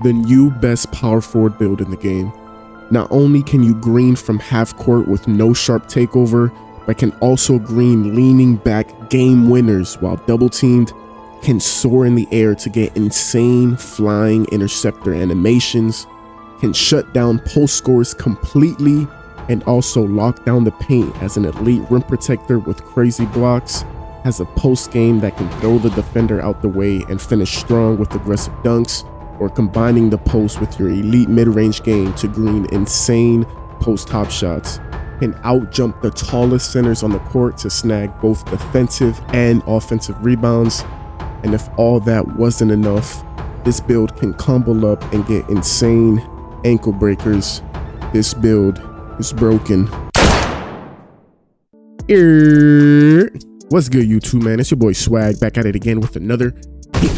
the new best power forward build in the game. Not only can you green from half court with no sharp takeover, but can also green leaning back game winners while double teamed, can soar in the air to get insane flying interceptor animations, can shut down post scores completely, and also lock down the paint as an elite rim protector with crazy blocks, has a post game that can throw the defender out the way and finish strong with aggressive dunks, or combining the post with your elite mid-range game to green insane post-hop shots, can out-jump the tallest centers on the court to snag both defensive and offensive rebounds. And if all that wasn't enough, this build can combo up and get insane ankle breakers. This build is broken. What's good, YouTube, man? It's your boy Swag back at it again with another hit.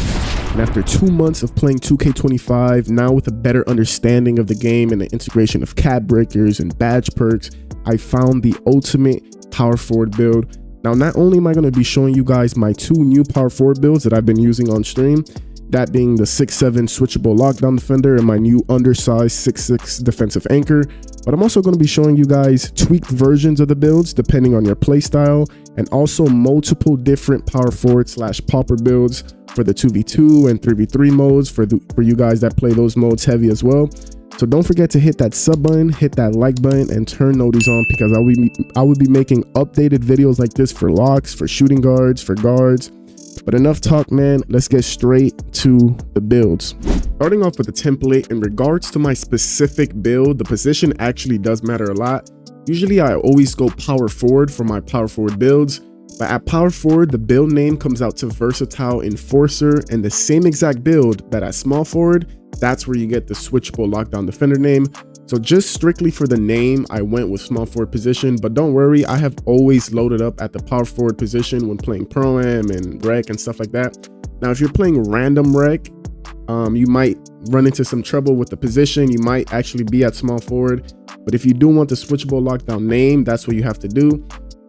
And after 2 months of playing 2K25, now with a better understanding of the game and the integration of cap breakers and badge perks, I found the ultimate power forward build. Now, not only am I going to be showing you guys my 2 new power forward builds that I've been using on stream, that being the 6'7 Switchable Lockdown Defender and my new undersized 6'6 defensive anchor, but I'm also going to be showing you guys tweaked versions of the builds depending on your playstyle, and also multiple different power forward / popper builds for the 2v2 and 3v3 modes for you guys that play those modes heavy as well. So don't forget to hit that sub button, hit that like button, and turn noties on, because I will be making updated videos like this for locks, for shooting guards, for guards. But enough talk, man. Let's get straight to the builds. Starting off with the template, in regards to my specific build, the position actually does matter a lot. Usually I always go power forward for my power forward builds, but at power forward, the build name comes out to Versatile Enforcer, and the same exact build that at small forward, that's where you get the Switchable Lockdown Defender name. So just strictly for the name, I went with small forward position, but don't worry, I have always loaded up at the power forward position when playing ProAm and rec and stuff like that. Now, if you're playing random rec, you might run into some trouble with the position. You might actually be at small forward, but if you do want the Switchable Lockdown name, that's what you have to do.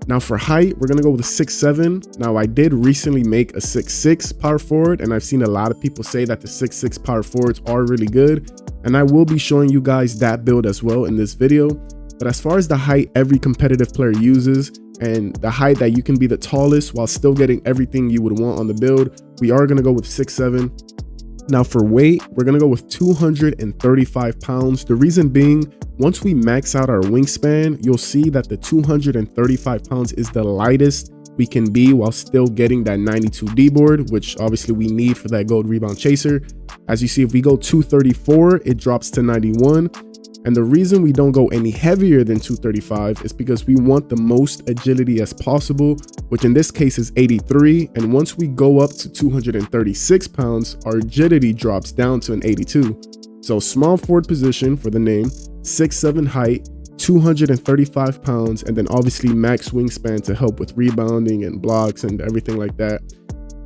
Now for height, we're gonna go with a 6'7". Now I did recently make a 6'6 power forward, and I've seen a lot of people say that the 6'6 power forwards are really good, and I will be showing you guys that build as well in this video. But as far as the height every competitive player uses, and the height that you can be the tallest while still getting everything you would want on the build, we are gonna go with 6'7". Now for weight, we're gonna go with 235 pounds. The reason being, once we max out our wingspan, you'll see that the 235 pounds is the lightest we can be while still getting that 92 D board, which obviously we need for that gold rebound chaser. As you see, if we go 234, it drops to 91. And the reason we don't go any heavier than 235 is because we want the most agility as possible, which in this case is 83. And once we go up to 236 pounds, our agility drops down to an 82. So small forward position for the name, 6'7 height, 235 pounds, and then obviously max wingspan to help with rebounding and blocks and everything like that.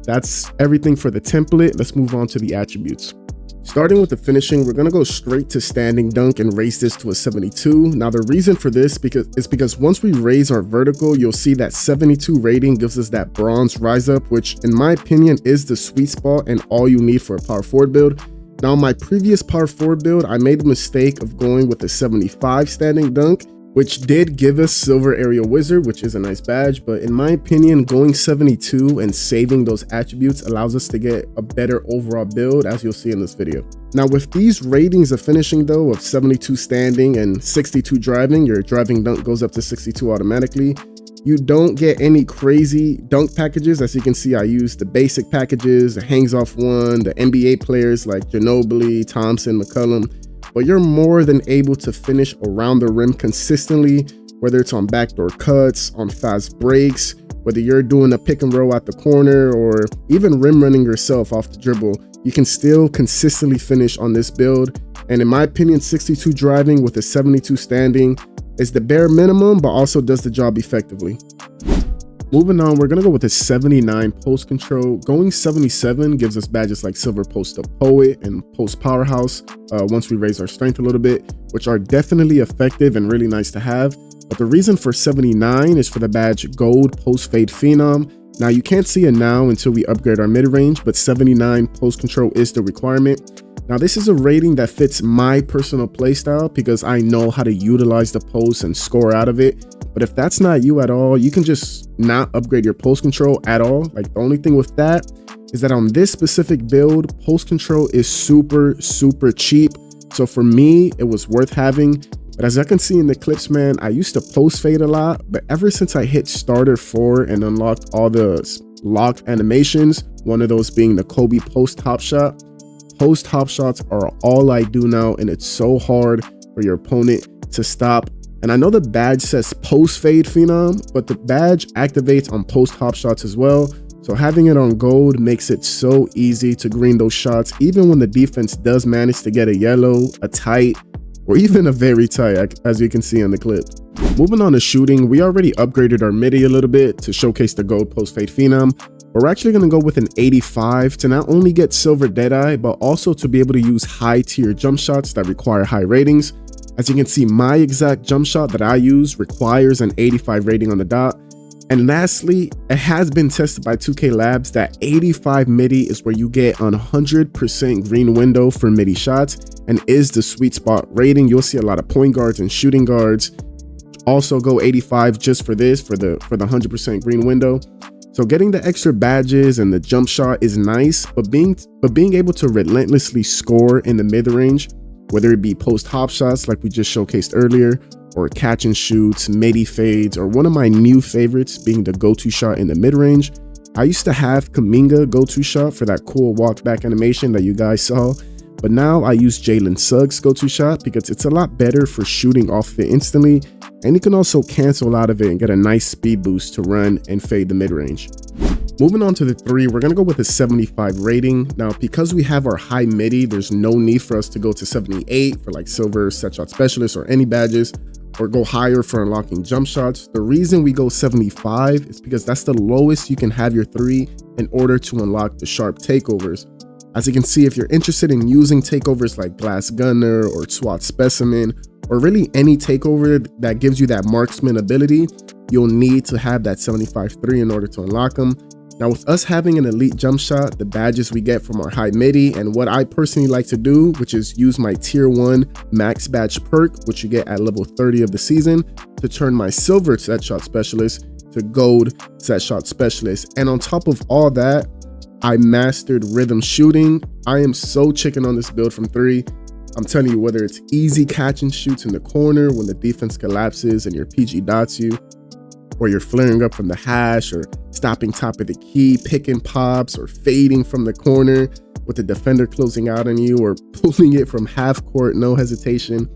That's everything for the template. Let's move on to the attributes. Starting with the finishing, we're gonna go straight to standing dunk and raise this to a 72. Now the reason for this is because once we raise our vertical, you'll see that 72 rating gives us that bronze rise up, which in my opinion is the sweet spot and all you need for a power forward build. Now my previous power forward build, I made the mistake of going with a 75 standing dunk, which did give us Silver Aerial Wizard, which is a nice badge, but in my opinion, going 72 and saving those attributes allows us to get a better overall build, as you'll see in this video. Now with these ratings of finishing though, of 72 standing and 62 driving, your driving dunk goes up to 62 automatically. You don't get any crazy dunk packages. As you can see, I used the basic packages, the hangs off one, the NBA players like Ginobili, Thompson, McCollum, but you're more than able to finish around the rim consistently, whether it's on backdoor cuts, on fast breaks, whether you're doing a pick and roll at the corner, or even rim running yourself off the dribble, you can still consistently finish on this build. And in my opinion, 62 driving with a 72 standing is the bare minimum, but also does the job effectively. Moving on, we're gonna go with a 79 post control. Going 77 gives us badges like Silver Post Up Poet and Post Powerhouse once we raise our strength a little bit, which are definitely effective and really nice to have. But the reason for 79 is for the badge Gold Post Fade Phenom. Now you can't see it now until we upgrade our mid range, but 79 post control is the requirement. Now, this is a rating that fits my personal playstyle because I know how to utilize the post and score out of it. But if that's not you at all, you can just not upgrade your post control at all. Like, the only thing with that is that on this specific build, post control is super cheap. So for me, it was worth having. But as I can see in the clips, man, I used to post fade a lot, but ever since I hit starter 4 and unlocked all the locked animations, one of those being the Kobe post hop shot, post hop shots are all I do now, and it's so hard for your opponent to stop. And I know the badge says post fade phenom, but the badge activates on post hop shots as well. So having it on gold makes it so easy to green those shots, even when the defense does manage to get a yellow, a tight, or even a very tight, as you can see in the clip. Moving on to shooting, we already upgraded our midi a little bit to showcase the gold post fade phenom. But we're actually going to go with an 85 to not only get silver deadeye, but also to be able to use high tier jump shots that require high ratings. As you can see, my exact jump shot that I use requires an 85 rating on the dot. And lastly, it has been tested by 2K Labs that 85 midi is where you get on 100% green window for midi shots and is the sweet spot rating. You'll see a lot of point guards and shooting guards also go 85 just for this, for the 100% green window. So getting the extra badges and the jump shot is nice, but being able to relentlessly score in the mid-range, whether it be post hop shots like we just showcased earlier, or catch and shoots, midi fades, or one of my new favorites being the go-to shot in the mid-range. I used to have Kuminga go-to shot for that cool walk back animation that you guys saw, but now I use Jalen Suggs go-to shot because it's a lot better for shooting off of it instantly, and you can also cancel out of it and get a nice speed boost to run and fade the mid-range. Moving on to the 3, we're going to go with a 75 rating. Now, because we have our high midi, there's no need for us to go to 78 for like silver set shot specialist or any badges, or go higher for unlocking jump shots. The reason we go 75 is because that's the lowest you can have your 3 in order to unlock the sharp takeovers. As you can see, if you're interested in using takeovers like Glass Gunner or SWAT Specimen, or really any takeover that gives you that marksman ability, you'll need to have that 75-3 in order to unlock them. Now, with us having an elite jump shot, the badges we get from our high midi, and what I personally like to do, which is use my tier 1 max badge perk, which you get at level 30 of the season, to turn my silver set shot specialist to gold set shot specialist. And on top of all that, I mastered rhythm shooting. I am so chicken on this build from 3. I'm telling you, whether it's easy catch and shoots in the corner when the defense collapses and your PG dots you, or you're flaring up from the hash, or stopping top of the key, picking pops, or fading from the corner with the defender closing out on you, or pulling it from half court, no hesitation.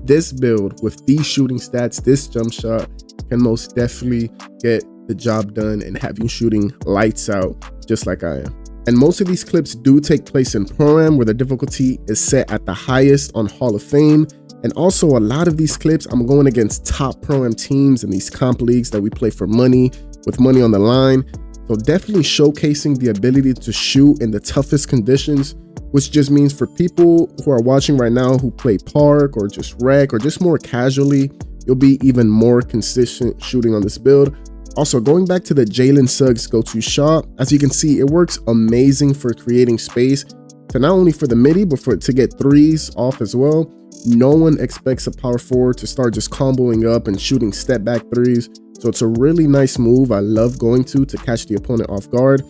This build with these shooting stats, this jump shot can most definitely get the job done and have you shooting lights out just like I am. And most of these clips do take place in ProAm, where the difficulty is set at the highest on Hall of Fame. And also a lot of these clips, I'm going against top ProAm teams in these comp leagues that we play for money, with money on the line. So definitely showcasing the ability to shoot in the toughest conditions, which just means for people who are watching right now who play park or just rec or just more casually, you'll be even more consistent shooting on this build. Also, going back to the Jalen Suggs go-to shot, as you can see, it works amazing for creating space to not only for the midi, but to get threes off as well. No one expects a power forward to start just comboing up and shooting step back threes. So it's a really nice move I love going to catch the opponent off guard.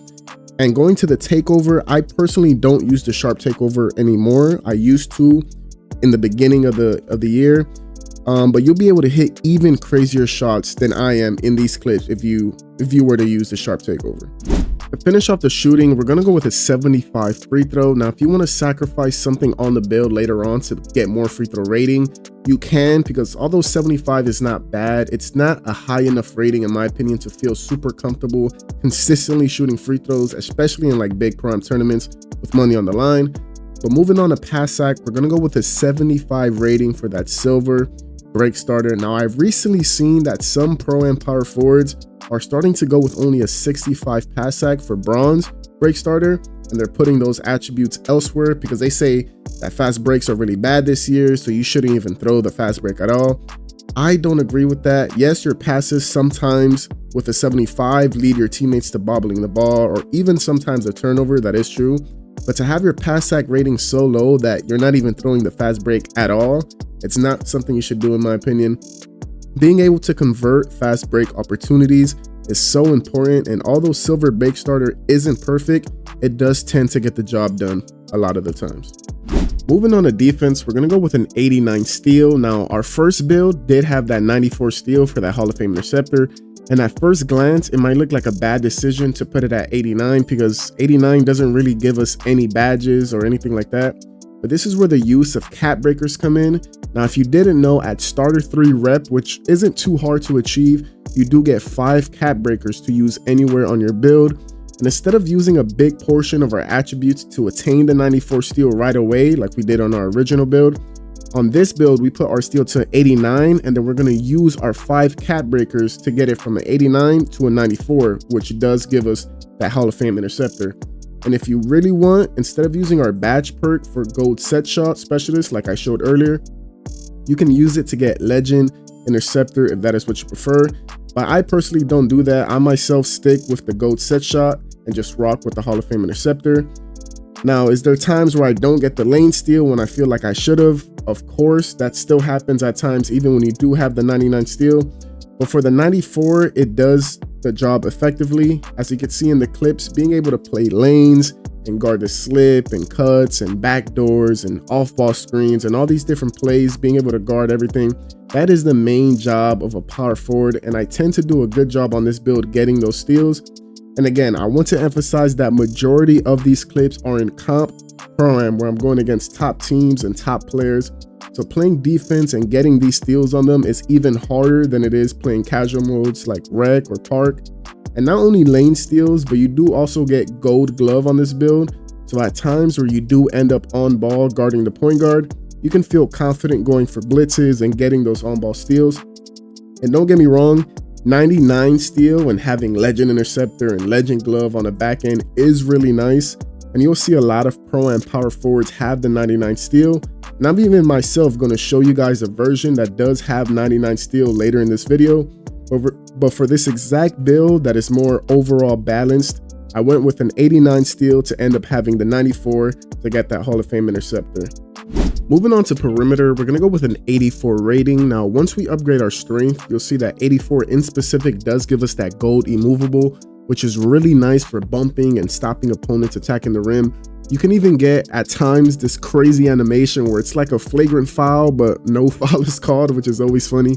And going to the takeover, I personally don't use the sharp takeover anymore. I used to in the beginning of the year. But you'll be able to hit even crazier shots than I am in these clips if you were to use the sharp takeover. To finish off the shooting, we're going to go with a 75 free throw. Now, if you want to sacrifice something on the build later on to get more free throw rating, you can, because although 75 is not bad, it's not a high enough rating in my opinion to feel super comfortable consistently shooting free throws, especially in like big prime tournaments with money on the line. But moving on to pass sack, we're going to go with a 75 rating for that silver break starter. Now, I've recently seen that some pro-am power forwards are starting to go with only a 65 pass sack for bronze break starter, and they're putting those attributes elsewhere because they say that fast breaks are really bad this year, so you shouldn't even throw the fast break at all. I don't agree with that. Yes, your passes sometimes with a 75 lead your teammates to bobbling the ball, or even sometimes a turnover, that is true. But to have your pass sack rating so low that you're not even throwing the fast break at all, it's not something you should do in my opinion. Being able to convert fast break opportunities is so important, and although silver break starter isn't perfect, it does tend to get the job done a lot of the times. Moving on to defense, we're gonna go with an 89 steal. Now, our first build did have that 94 steal for that Hall of Fame interceptor, and at first glance, it might look like a bad decision to put it at 89 because 89 doesn't really give us any badges or anything like that. But this is where the use of cap breakers come in. Now, if you didn't know, at starter 3 rep, which isn't too hard to achieve, you do get 5 cap breakers to use anywhere on your build. And instead of using a big portion of our attributes to attain the 94 steal right away, like we did on our original build, on this build, we put our steal to 89, and then we're gonna use our 5 cap breakers to get it from an 89 to a 94, which does give us that Hall of Fame interceptor. And if you really want, instead of using our badge perk for gold set shot specialist, like I showed earlier, you can use it to get legend interceptor if that is what you prefer. But I personally don't do that. I myself stick with the gold set shot and just rock with the Hall of Fame interceptor. Now, is there times where I don't get the lane steal when I feel like I should have? Of course, that still happens at times, even when you do have the 99 steal. But for the 94, it does the job effectively. As you can see in the clips, being able to play lanes and guard the slip and cuts and backdoors and off-ball screens and all these different plays, being able to guard everything, that is the main job of a power forward. And I tend to do a good job on this build getting those steals. And again, I want to emphasize that majority of these clips are in comp ProAm, where I'm going against top teams and top players. So playing defense and getting these steals on them is even harder than it is playing casual modes like rec or park. And not only lane steals, but you do also get gold glove on this build. So at times where you do end up on ball guarding the point guard, you can feel confident going for blitzes and getting those on ball steals. And don't get me wrong, 99 steal and having legend interceptor and legend glove on the back end is really nice. And you'll see a lot of ProAm power forwards have the 99 steal. And I'm even myself going to show you guys a version that does have 99 steal later in this video. But for this exact build that is more overall balanced, I went with an 89 steal to end up having the 94 to get that Hall of Fame interceptor. Moving on to perimeter, we're going to go with an 84 rating. Now, once we upgrade our strength, you'll see that 84 in specific does give us that gold immovable, which is really nice for bumping and stopping opponents attacking the rim. You can even get, at times, this crazy animation where it's like a flagrant foul, but no foul is called, which is always funny.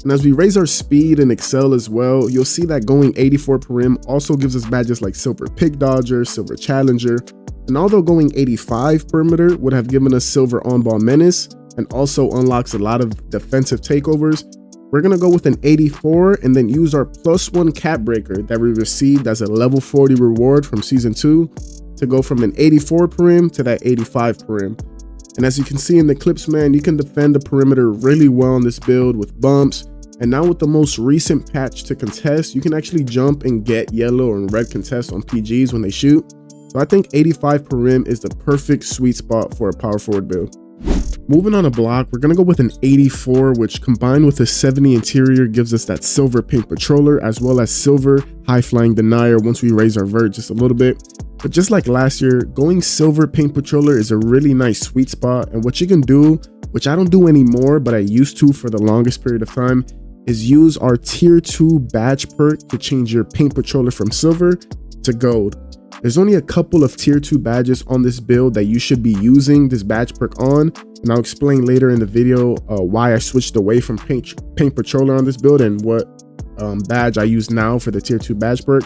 And as we raise our speed and excel as well, you'll see that going 84 per rim also gives us badges like Silver Pick Dodger, Silver Challenger. And although going 85 perimeter would have given us Silver On-Ball Menace and also unlocks a lot of defensive takeovers, we're going to go with an 84 and then use our +1 cap breaker that we received as a level 40 reward from season 2 to go from an 84 per rim to that 85 per rim. And as you can see in the clips, man, you can defend the perimeter really well on this build with bumps. And now with the most recent patch to contest, you can actually jump and get yellow and red contests on PGs when they shoot. So I think 85 per rim is the perfect sweet spot for a power forward build. Moving on a block, we're going to go with an 84, which combined with a 70 interior gives us that silver paint patroller as well as silver high flying denier once we raise our vert just a little bit. But just like last year, going silver paint patroller is a really nice sweet spot. And what you can do, which I don't do anymore, but I used to for the longest period of time, is use our tier 2 badge perk to change your paint patroller from silver to gold. There's only a couple of tier 2 badges on this build that you should be using this badge perk on, and I'll explain later in the video why I switched away from paint patroller on this build and what badge I use now for the tier 2 badge perk.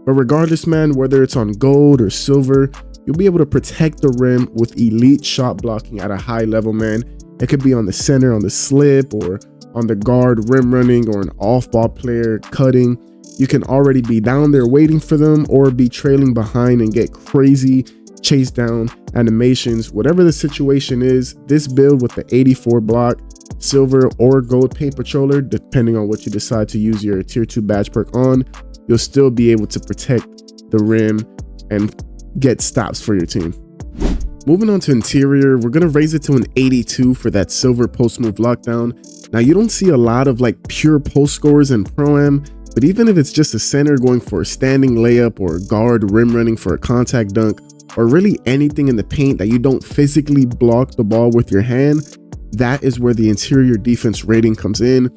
But regardless, man, whether it's on gold or silver, you'll be able to protect the rim with elite shot blocking at a high level, man. It could be on the center, on the slip, or on the guard rim running, or an off-ball player cutting. You can already be down there waiting for them or be trailing behind and get crazy chase down animations. Whatever the situation is, this build with the 84 block, silver or gold paint patroller, depending on what you decide to use your tier 2 badge perk on, you'll still be able to protect the rim and get stops for your team. Moving on to interior, we're going to raise it to an 82 for that silver post move lockdown. Now, you don't see a lot of like pure post scores in ProAm, but even if it's just a center going for a standing layup or a guard rim running for a contact dunk, or really anything in the paint that you don't physically block the ball with your hand, that is where the interior defense rating comes in.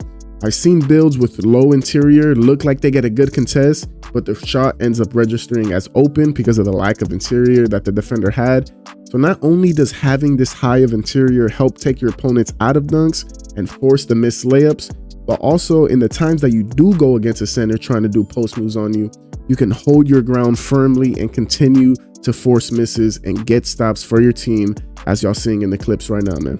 I've seen builds with low interior look like they get a good contest, but the shot ends up registering as open because of the lack of interior that the defender had. So not only does having this high of interior help take your opponents out of dunks and force the missed layups, but also in the times that you do go against a center trying to do post moves on you, you can hold your ground firmly and continue to force misses and get stops for your team, as y'all seeing in the clips right now, man.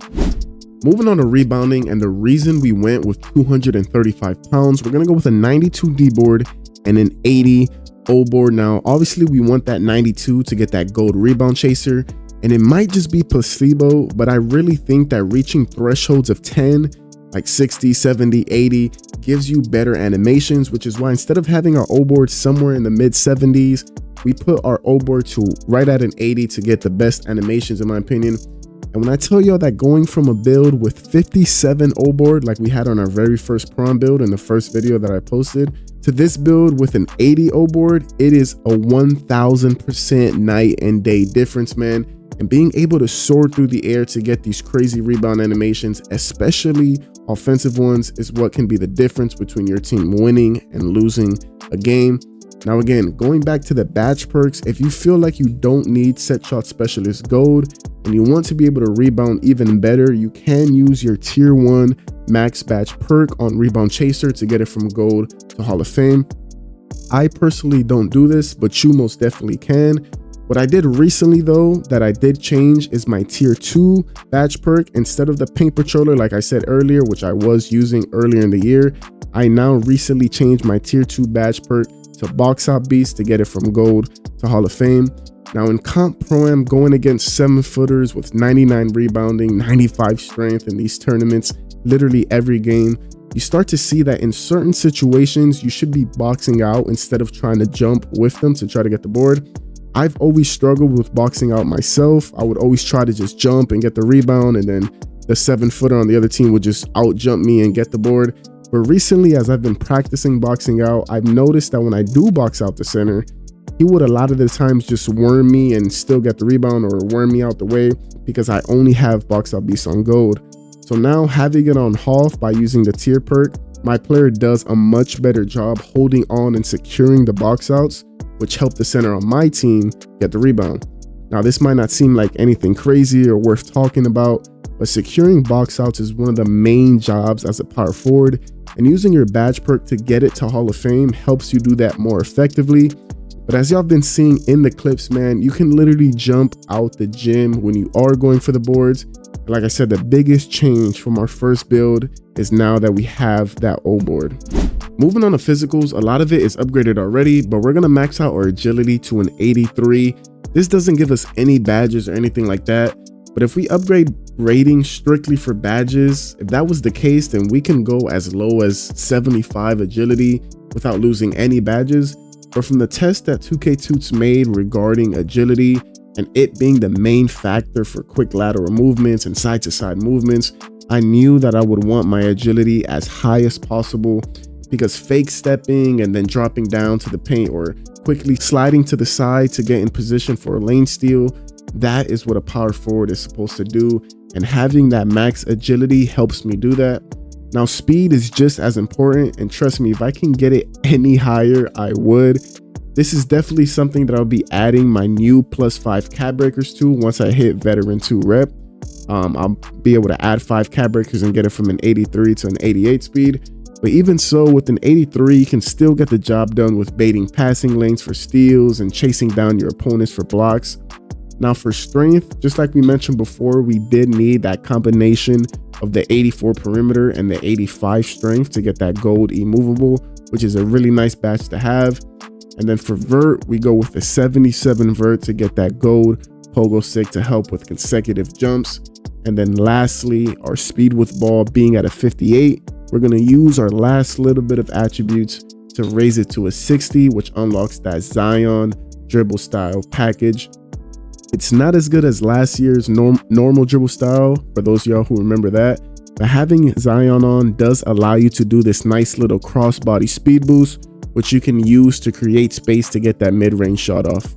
Moving on to rebounding, and the reason we went with 235 pounds, we're going to go with a 92 D board and an 80 O board. Now, obviously, we want that 92 to get that gold rebound chaser, and it might just be placebo, but I really think that reaching thresholds of 10, like 60, 70, 80, gives you better animations, which is why instead of having our O board somewhere in the mid 70s, we put our O board to right at an 80 to get the best animations, in my opinion. And when I tell y'all that going from a build with 57 O board like we had on our very first ProAm build in the first video that I posted, to this build with an 80 O board, it is a 1000% night and day difference, man. And being able to soar through the air to get these crazy rebound animations, especially offensive ones, is what can be the difference between your team winning and losing a game. Now again, going back to the badge perks, if you feel like you don't need set shot specialist gold and you want to be able to rebound even better, you can use your tier 1 max badge perk on rebound chaser to get it from gold to Hall of Fame. I personally don't do this, but you most definitely can. What I did recently though that I did change is my tier 2 badge perk. Instead of the paint patroller like I said earlier, which I was using earlier in the year, I now recently changed my tier 2 badge perk to box out beast to get it from gold to Hall of Fame. Now in comp pro-am, going against 7-footers with 99 rebounding, 95 strength in these tournaments, literally every game, you start to see that in certain situations you should be boxing out instead of trying to jump with them to try to get the board. I've always struggled with boxing out myself. I would always try to just jump and get the rebound, and then the 7-footer on the other team would just out jump me and get the board. But recently, as I've been practicing boxing out, I've noticed that when I do box out the center, he would a lot of the times just worm me and still get the rebound, or worm me out the way because I only have box out beast on gold. So now having it on half by using the tier perk, my player does a much better job holding on and securing the box outs, which help the center on my team get the rebound. Now this might not seem like anything crazy or worth talking about, but securing box outs is one of the main jobs as a power forward, and using your badge perk to get it to Hall of Fame helps you do that more effectively. But as y'all been seeing in the clips, man, you can literally jump out the gym when you are going for the boards. And like I said, the biggest change from our first build is now that we have that O board. Moving on to physicals, a lot of it is upgraded already, but we're gonna max out our agility to an 83. This doesn't give us any badges or anything like that, but if we upgrade rating strictly for badges, if that was the case, then we can go as low as 75 agility without losing any badges. But from the test that 2K Toots made regarding agility and it being the main factor for quick lateral movements and side to side movements, I knew that I would want my agility as high as possible, because fake stepping and then dropping down to the paint or quickly sliding to the side to get in position for a lane steal, that is what a power forward is supposed to do. And having that max agility helps me do that. Now speed is just as important, and trust me, if I can get it any higher, I would. This is definitely something that I'll be adding my new +5 cap breakers to once I hit veteran 2 rep. I'll be able to add 5 cap breakers and get it from an 83 to an 88 speed. But even so, with an 83, you can still get the job done with baiting passing lanes for steals and chasing down your opponents for blocks. Now for strength, just like we mentioned before, we did need that combination of the 84 perimeter and the 85 strength to get that gold immovable, which is a really nice badge to have. And then for vert, we go with the 77 vert to get that gold pogo stick to help with consecutive jumps. And then lastly, our speed with ball being at a 58, we're going to use our last little bit of attributes to raise it to a 60, which unlocks that Zion dribble style package. It's not as good as last year's normal dribble style, for those of y'all who remember that, but having Zion on does allow you to do this nice little crossbody speed boost, which you can use to create space to get that mid-range shot off.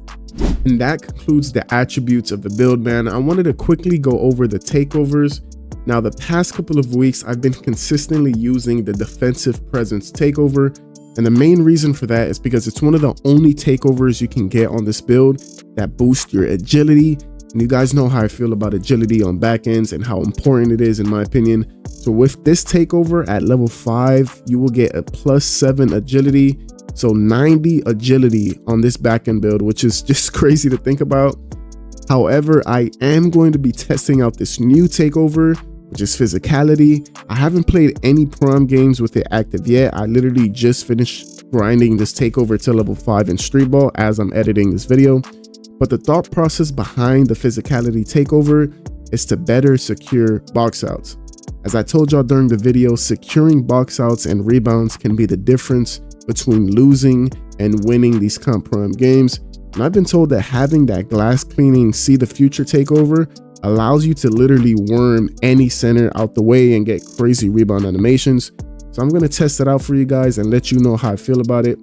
And that concludes the attributes of the build, man. I wanted to quickly go over the takeovers. Now, the past couple of weeks, I've been consistently using the defensive presence takeover. And the main reason for that is because it's one of the only takeovers you can get on this build that boosts your agility. And you guys know how I feel about agility on back ends and how important it is, in my opinion. So with this takeover at level 5, you will get a +7 agility. So 90 agility on this back end build, which is just crazy to think about. However, I am going to be testing out this new takeover, which is physicality. I haven't played any ProAm games with it active yet. I literally just finished grinding this takeover to level 5 in Street Ball as I'm editing this video. But the thought process behind the physicality takeover is to better secure box outs. As I told y'all during the video, securing box outs and rebounds can be the difference between losing and winning these comp ProAm games. And I've been told that having that glass cleaning see the future takeover allows you to literally worm any center out the way and get crazy rebound animations. So I'm going to test it out for you guys and let you know how I feel about it.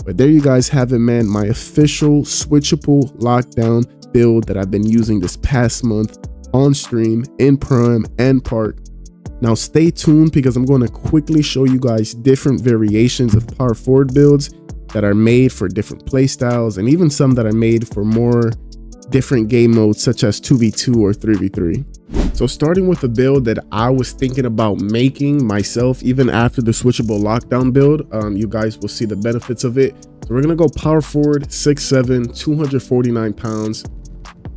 But there you guys have it, man. My official switchable lockdown build that I've been using this past month on stream, in ProAm and Park. Now stay tuned because I'm going to quickly show you guys different variations of power forward builds that are made for different play styles, and even some that are made for more different game modes such as 2v2 or 3v3. So starting with a build that I was thinking about making myself even after the switchable lockdown build, you guys will see the benefits of it. So we're gonna go power forward, 6'7", 249 pounds.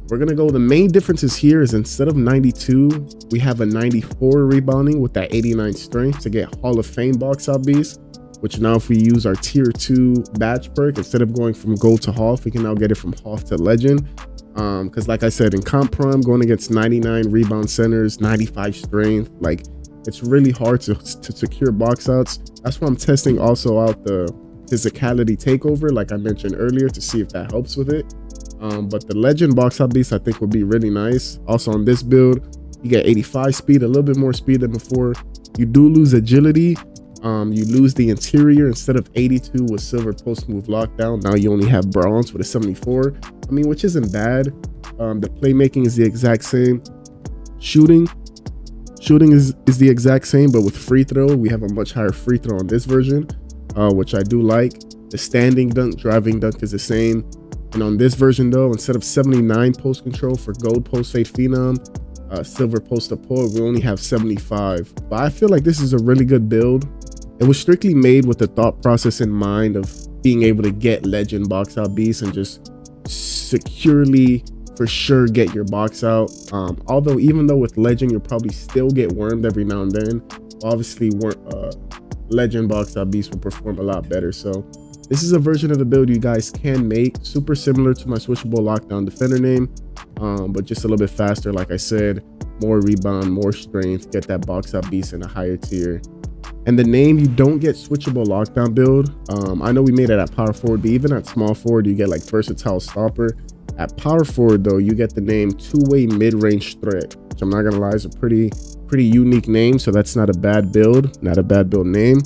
We're gonna go, the main differences here is instead of 92, we have a 94 rebounding with that 89 strength to get Hall of Fame box out beast, which now if we use our tier 2 badge perk, instead of going from gold to Hoff, we can now get it from Hoff to legend. Because like I said, in comp ProAm, going against 99 rebound centers, 95 strength, like it's really hard to secure box outs. That's why I'm testing also out the physicality takeover, like I mentioned earlier, to see if that helps with it. But the legend box out beast I think would be really nice. Also on this build, you get 85 speed, a little bit more speed than before. You do lose agility. You lose the interior. Instead of 82 with silver post move lockdown, now you only have bronze with a 74. I mean, which isn't bad. The playmaking is the exact same. Shooting is the exact same, but with free throw, we have a much higher free throw on this version, which I do like. The standing dunk, driving dunk is the same. And on this version though, instead of 79 post control for gold post fade phenom, silver post up pull, we only have 75. But I feel like this is a really good build. It was strictly made with the thought process in mind of being able to get legend box out beasts and just securely for sure get your box out. Although even though with legend you'll probably still get wormed every now and then, obviously legend box out beasts will perform a lot better. So this is a version of the build you guys can make, super similar to my switchable lockdown defender name, but just a little bit faster. Like I said, more rebound, more strength, get that box out beast in a higher tier. And the name, you don't get switchable lockdown build. I know we made it at power forward, but even at small forward you get like versatile stopper. At power forward though, you get the name two-way mid-range threat, which I'm not gonna lie is a pretty unique name. So that's not a bad build, not a bad build name.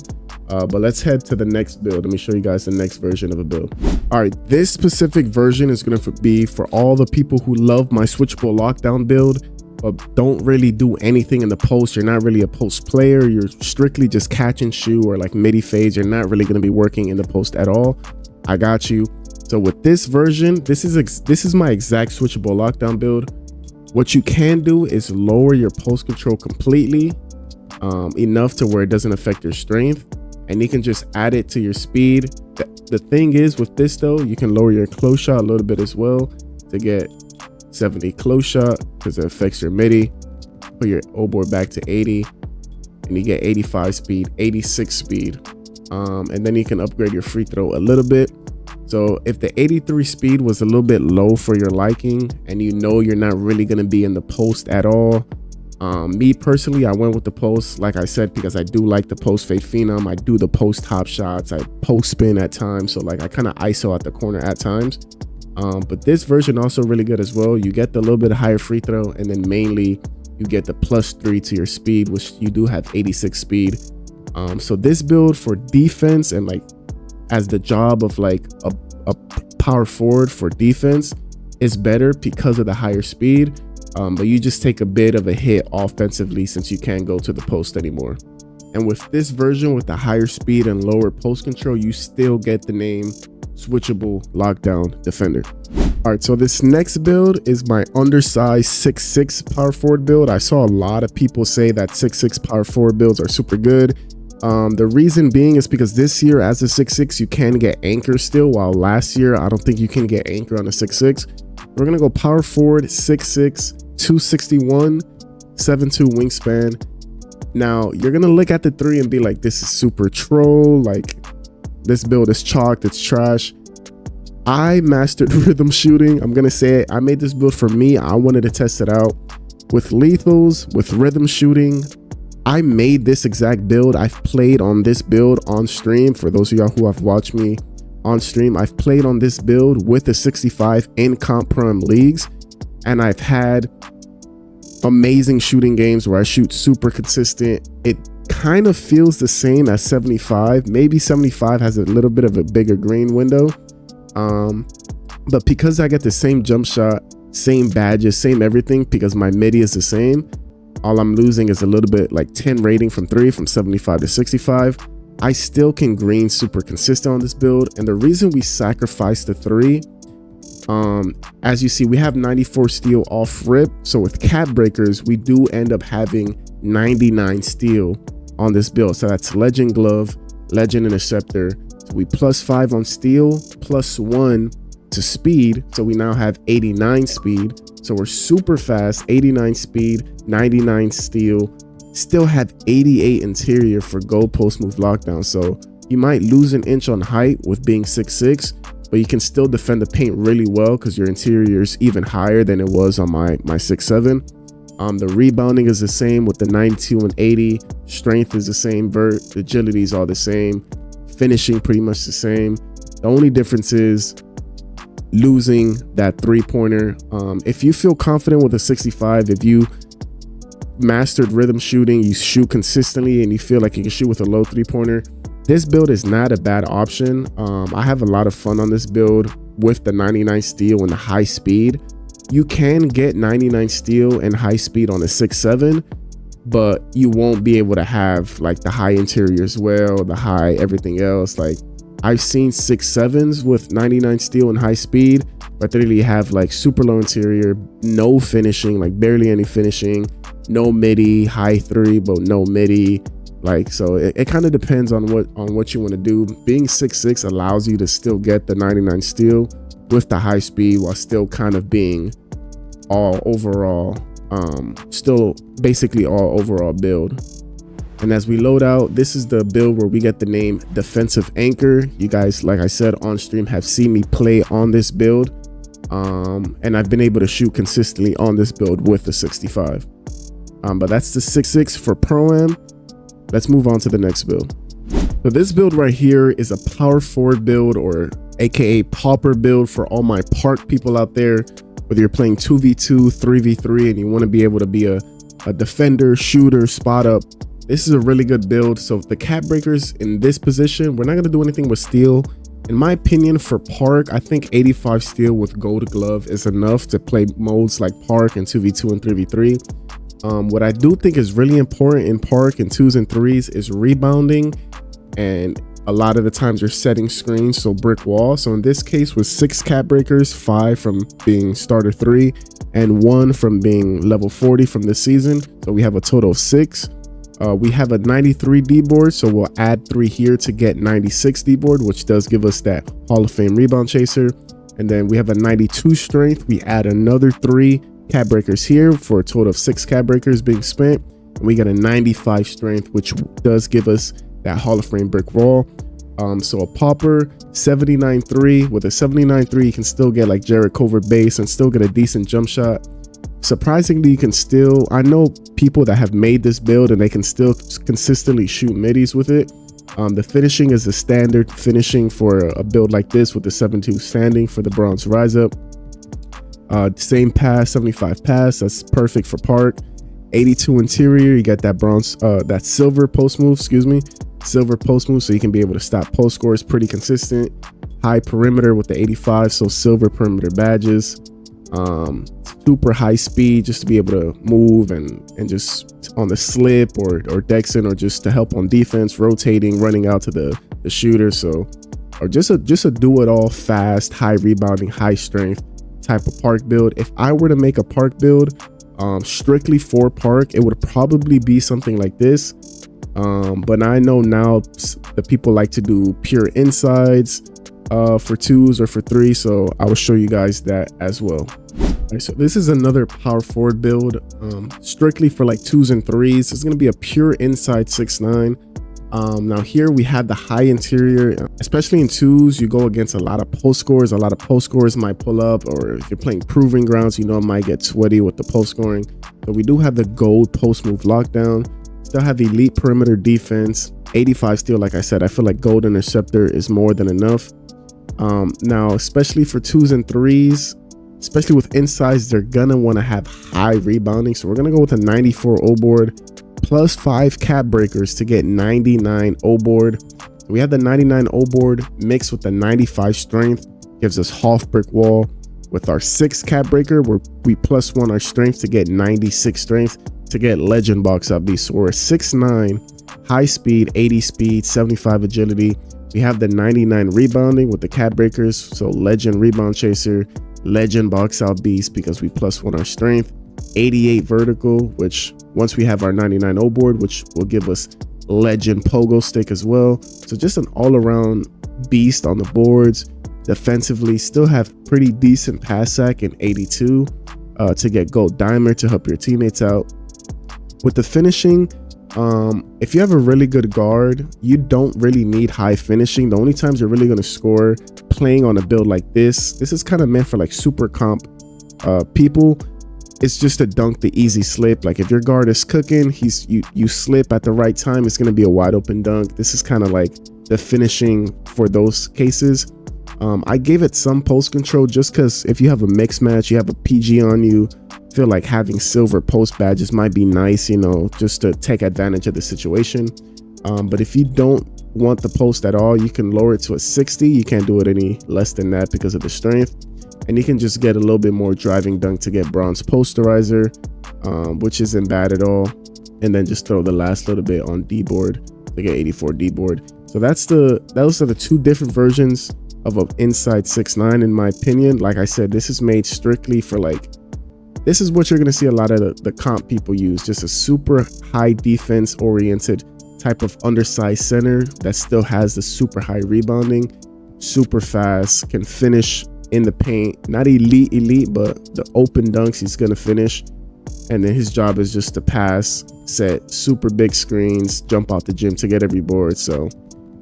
But let's head to the next build. Let me show you guys the next version of a build. All right, this specific version is going to be for all the people who love my switchable lockdown build, but don't really do anything in the post. You're not really a post player. You're strictly just catch and shoot or like midi fades. You're not really going to be working in the post at all. I got you. So with this version, this is my exact switchable lockdown build. What you can do is lower your post control completely, enough to where it doesn't affect your strength. And you can just add it to your speed. The thing is with this though, you can lower your close shot a little bit as well to get 70 close shot because it affects your midi. Put your O board back to 80 and you get 85 speed, 86 speed. And then you can upgrade your free throw a little bit. So if the 83 speed was a little bit low for your liking and you know you're not really going to be in the post at all, me personally, I went with the post, like I said, because I do like the post fade phenom. I do the post top shots, I post spin at times, so like I kind of ISO at the corner at times. But this version also really good as well. You get the little bit higher free throw, and then mainly you get the +3 to your speed, which you do have 86 speed. So this build for defense and like as the job of like a power forward for defense, is better because of the higher speed, but you just take a bit of a hit offensively since you can't go to the post anymore. And with this version, with the higher speed and lower post control, you still get the name Switchable Lockdown Defender. All right, so this next build is my undersized 6'6" power forward build. I saw a lot of people say that 6'6" power forward builds are super good. The reason being is because this year as a 6'6", you can get anchor still, while last year I don't think you can get anchor on a 6'6". We're gonna go power forward, 6'6", 261, 7'2" wingspan. Now you're gonna look at the 3 and be like, this is super troll, like this build is chalked, it's trash. I mastered rhythm shooting. I'm gonna say it, I made this build for me. I wanted to test it out with lethals, with rhythm shooting. I made this exact build. I've played on this build on stream. For those of y'all who have watched me on stream, I've played on this build with the 65 in comp ProAm leagues, and I've had amazing shooting games where I shoot super consistent. It kind of feels the same as 75. Maybe 75 has a little bit of a bigger green window, but because I get the same jump shot, same badges, same everything, because my midi is the same, all I'm losing is a little bit, like 10 rating from 3, from 75 to 65. I still can green super consistent on this build. And the reason we sacrificed the 3, as you see, we have 94 steel off rip. So with cap breakers, we do end up having 99 steel on this build. So that's legend glove, legend interceptor. So we +5 on steel, +1 to speed. So we now have 89 speed. So we're super fast, 89 speed, 99 steel, still have 88 interior for goal post move lockdown. So you might lose an inch on height with being 6'6", but you can still defend the paint really well because your interior is even higher than it was on my 6'7". The rebounding is the same with the 92 and 80. Strength is the same, vert, agility is all the same, finishing pretty much the same. The only difference is losing that 3-pointer. If you feel confident with a 65, if you mastered rhythm shooting, you shoot consistently, and you feel like you can shoot with a low 3-pointer, this build is not a bad option. I have a lot of fun on this build with the 99 steel and the high speed. You can get 99 steel and high speed on a 6'7", but you won't be able to have like the high interior as well, the high everything else. Like I've seen 6'7s with 99 steel and high speed, but they really have like super low interior, no finishing, like barely any finishing, no midi, high 3 but no midi. Like, so it kind of depends on what you want to do. Being 6'6" allows you to still get the 99 steel with the high speed while still kind of being all overall, still basically all overall build. And as we load out, this is the build where we get the name Defensive Anchor. You guys, like I said on stream, have seen me play on this build, and I've been able to shoot consistently on this build with the 65. But that's the 6'6" for ProAm. Let's move on to the next build. So this build right here is a power forward build, or aka pauper build, for all my park people out there. Whether you're playing 2v2, 3v3, and you want to be able to be a defender, shooter, spot up, this is a really good build. So the cap breakers in this position, we're not going to do anything with steel. In my opinion, for park, I think 85 steel with gold glove is enough to play modes like park and 2v2 and 3v3. What I do think is really important in park and 2s and 3s is rebounding, and a lot of the times you're setting screens, so brick wall. So in this case, with 6 cap breakers, 5 from being starter 3 and 1 from being level 40 from this season, so we have a total of 6. We have a 93 D board, so we'll add 3 here to get 96 D board, which does give us that Hall of Fame rebound chaser. And then we have a 92 strength. We add another 3 cap breakers here for a total of 6 cap breakers being spent. And we got a 95 strength, which does give us that Hall of Fame brick wall. So a pauper 79-3. With a 79-3, you can still get like Jared Culver base and still get a decent jump shot. Surprisingly, you can still, I know people that have made this build and they can still consistently shoot middies with it. The finishing is the standard finishing for a build like this, with the 7-2 standing for the bronze rise up. Same pass, 75 pass, that's perfect for park. 82 interior, you got that bronze, that silver post move, silver post move, so you can be able to stop post scores pretty consistent. High perimeter with the 85, so silver perimeter badges. super high speed just to be able to move and just on the slip or dexing, or just to help on defense, rotating, running out to the shooter. So, or just a do it all fast, high rebounding, high strength type of park build. If I were to make a park build strictly for park, it would probably be something like this. But I know now the people like to do pure insides for 2s or for 3, so I will show you guys that as well. Right, so this is another power forward build, strictly for like 2s and 3s. It's going to be a pure inside 6'9". Now here we have the high interior, especially in 2s. You go against a lot of post scorers. A lot of post scorers might pull up, or if you're playing proving grounds, you know, it might get sweaty with the post scoring. So we do have the gold post move lockdown. Still have elite perimeter defense, 85 steal. Like I said, I feel like gold interceptor is more than enough. Now, especially for 2s and 3s, especially with insides, they're gonna want to have high rebounding. So we're gonna go with a 94 O board plus 5 cap breakers to get 99 O board. We have the 99 O board mixed with the 95 strength, gives us half brick wall. With our 6 cap breaker, we +1 our strength to get 96 strength to get legend box out beast. So we're a 6'9", high speed, 80 speed, 75 agility. We have the 99 rebounding with the cap breakers, so legend rebound chaser, legend box out beast because we +1 our strength, 88 vertical, which once we have our 99 O board, which will give us legend pogo stick as well. So just an all-around beast on the boards. Defensively, still have pretty decent pass sack in 82 to get gold dimer to help your teammates out. With the finishing, if you have a really good guard, you don't really need high finishing. The only times you're really going to score playing on a build like this is kind of meant for like super comp people. It's just to dunk the easy slip. Like if your guard is cooking, you slip at the right time, it's going to be a wide open dunk. This is kind of like the finishing for those cases. I gave it some post control just because if you have a mixed match, you have a PG on you, feel like having silver post badges might be nice, you know, just to take advantage of the situation. But if you don't want the post at all, you can lower it to a 60. You can't do it any less than that because of the strength. And you can just get a little bit more driving dunk to get bronze posterizer, which isn't bad at all. And then just throw the last little bit on D board to get 84 D board. So those are the 2 different versions of an inside 6'9", in my opinion. Like I said, this is made strictly for like, this is what you're going to see a lot of the comp people use, just a super high defense oriented type of undersized center that still has the super high rebounding, super fast, can finish in the paint, not elite, but the open dunks he's going to finish. And then his job is just to pass, set super big screens, jump out the gym to get every board. So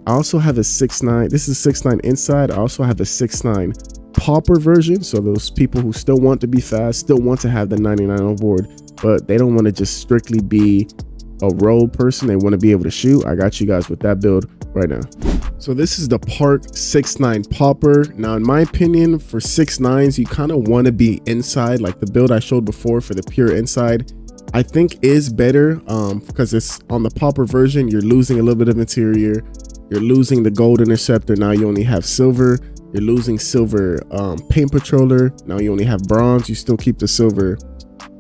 I also have a 6'9". This is 6'9" inside. I also have a 6'9" pauper version. So those people who still want to be fast, still want to have the 99 on board, but they don't want to just strictly be a role person. They want to be able to shoot. I got you guys with that build right now. So this is the Park 6'9" pauper. Now, in my opinion, for 6'9s, you kind of want to be inside. Like the build I showed before for the pure inside, I think is better because it's on the pauper version. You're losing a little bit of interior. You're losing the gold interceptor. Now you only have silver. You're losing silver paint patroller. Now you only have bronze. You still keep the silver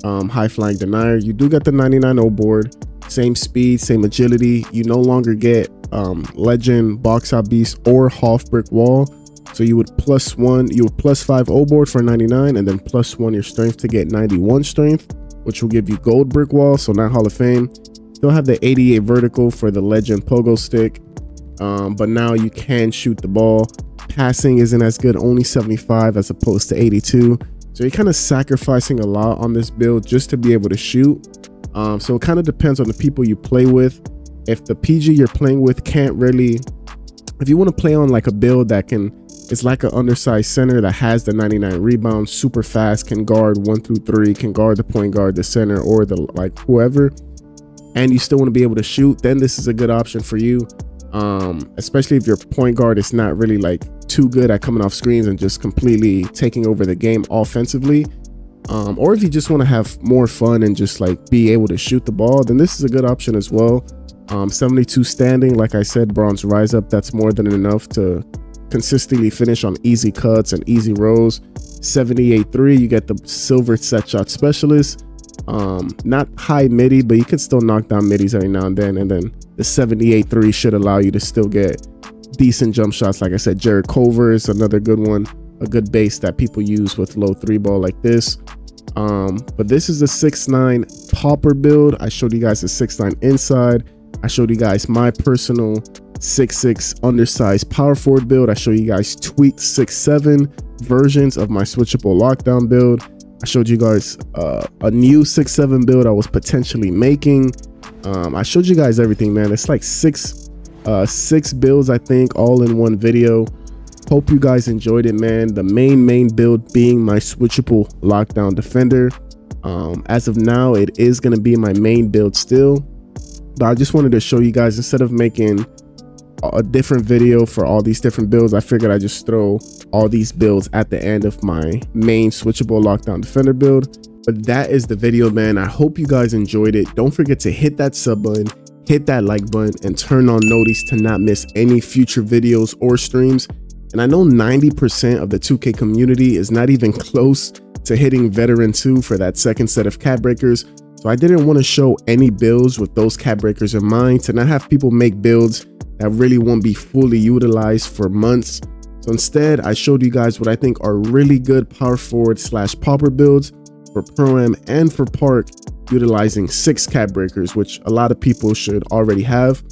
high flying denier. You do get the 99 O board. Same speed, same agility. You no longer get legend box out beast or half brick wall. So you would +1, you would +5 O board for 99, and then +1 your strength to get 91 strength, which will give you gold brick wall. So not Hall of Fame. Still have the 88 vertical for the legend pogo stick. But now you can shoot the ball. Passing isn't as good, only 75 as opposed to 82. So you're kind of sacrificing a lot on this build just to be able to shoot. So it kind of depends on the people you play with. If the PG you're playing with can't really, if you want to play on like a build that it's like an undersized center that has the 99 rebound, super fast, can guard 1 through 3, can guard the point guard, the center, or the like whoever, and you still want to be able to shoot, then this is a good option for you. Especially if your point guard is not really like too good at coming off screens and just completely taking over the game offensively, or if you just want to have more fun and just like be able to shoot the ball, then this is a good option as well. 72 standing, like I said, bronze rise up, that's more than enough to consistently finish on easy cuts and easy rolls. 78.3, you get the silver set shot specialist. Not high midi, but you can still knock down midis every now and then. And then the 78.3 should allow you to still get decent jump shots. Like I said, Jared Culver is another good one, a good base that people use with low 3-ball like this. But this is the 6'9" popper build. I showed you guys the 6'9" inside. I showed you guys my personal 6'6" undersized power forward build. I showed you guys tweaked 6'7" versions of my switchable lockdown build. I showed you guys a new 6'7" build I was potentially making. I showed you guys everything, man. It's like six builds, I think, all in one video. Hope you guys enjoyed it, man. The main build being my switchable lockdown defender. As of now, it is going to be my main build still, but I just wanted to show you guys, instead of making a different video for all these different builds, I figured I'd just throw all these builds at the end of my main switchable lockdown defender build. But that is the video, man. I hope you guys enjoyed it. Don't forget to hit that sub button, hit that like button, and turn on notice to not miss any future videos or streams. And I know 90% of the 2K community is not even close to hitting veteran 2 for that second set of cap breakers. So I didn't want to show any builds with those cap breakers in mind, to not have people make builds that really won't be fully utilized for months. So instead, I showed you guys what I think are really good power forward / popper builds for ProAm and for Park, utilizing 6 cap breakers, which a lot of people should already have.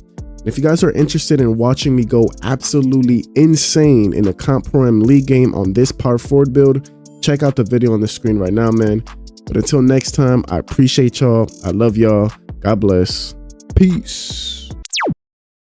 If you guys are interested in watching me go absolutely insane in a comp ProAm league game on this power forward build, check out the video on the screen right now, man. But until next time, I appreciate y'all. I love y'all. God bless. Peace.